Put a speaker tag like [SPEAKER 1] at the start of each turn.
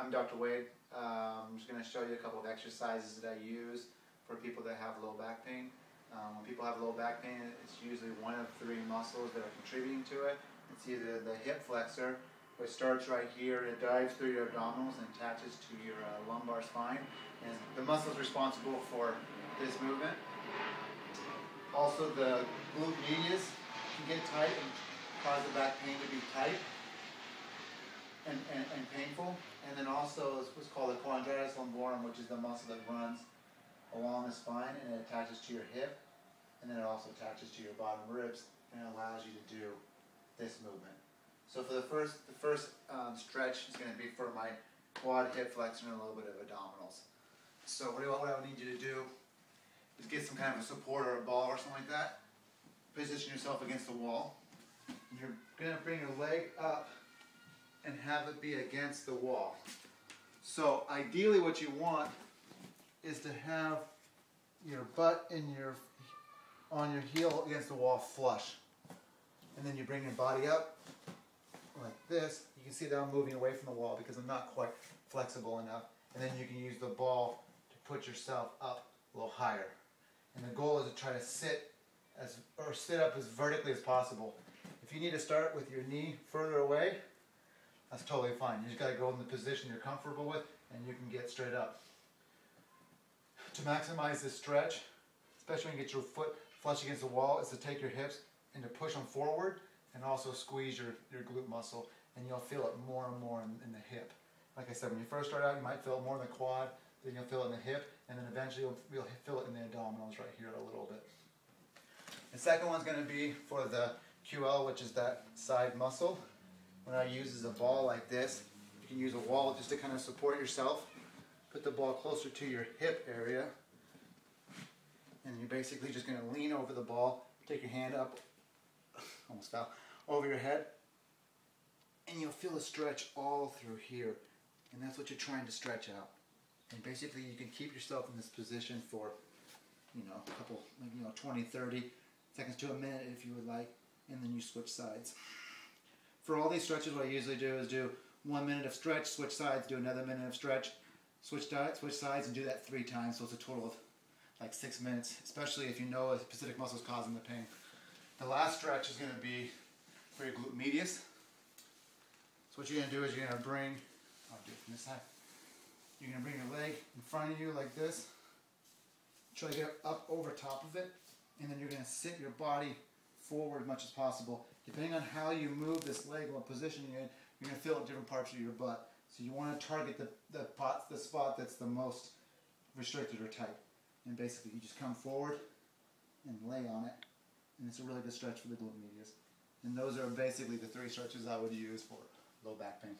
[SPEAKER 1] I'm Dr. Wade. I'm just going to show you a couple of exercises that I use for people that have low back pain. When people have low back pain, it's usually one of three muscles that are contributing to it. It's either the hip flexor, which starts right here, it dives through your abdominals and attaches to your lumbar spine. And the muscle is responsible for this movement. Also, the glute medius can get tight and cause the back pain to be tight and painful. And then also is what's called the quadratus lumborum, which is the muscle that runs along the spine and it attaches to your hip, and then it also attaches to your bottom ribs and it allows you to do this movement. So for the first stretch is going to be for my quad, hip flexor, and a little bit of abdominals. So what I need you to do is get some kind of a support or a ball or something like that. Position yourself against the wall. You're going to bring your leg up and have it be against the wall. So ideally what you want is to have your butt on your heel against the wall flush. And then you bring your body up like this. You can see that I'm moving away from the wall because I'm not quite flexible enough. And then you can use the ball to put yourself up a little higher. And the goal is to try to sit up as vertically as possible. If you need to start with your knee further away, that's totally fine. You just got to go in the position you're comfortable with and you can get straight up. To maximize this stretch, especially when you get your foot flush against the wall, is to take your hips and to push them forward and also squeeze your glute muscle, and you'll feel it more and more in the hip. Like I said, when you first start out, you might feel it more in the quad, then you'll feel it in the hip, and then eventually you'll feel it in the abdominals right here a little bit. The second one's going to be for the QL, which is that side muscle. What I use is a ball like this. You can use a wall just to kind of support yourself. Put the ball closer to your hip area, and you're basically just going to lean over the ball, take your hand up, almost fell, over your head, and you'll feel a stretch all through here, and that's what you're trying to stretch out. And basically you can keep yourself in this position for, a couple, 20, 30 seconds to a minute if you would like, and then you switch sides. For all these stretches, what I usually do is do 1 minute of stretch, switch sides, do another minute of stretch, switch sides, and do that 3 times, so it's a total of like 6 minutes, especially if you know a specific muscle is causing the pain. The last stretch is going to be for your glute medius. So what you're going to do is you're going to bring, I'll do it from this side, you're going to bring your leg in front of you like this, try to get up over top of it, and then you're going to sit your body forward as much as possible. Depending on how you move this leg, what position you're in, you're going to feel it in different parts of your butt. So you want to target the spot that's the most restricted or tight. And basically you just come forward and lay on it. And it's a really good stretch for the glute medius. And those are basically the 3 stretches I would use for low back pain.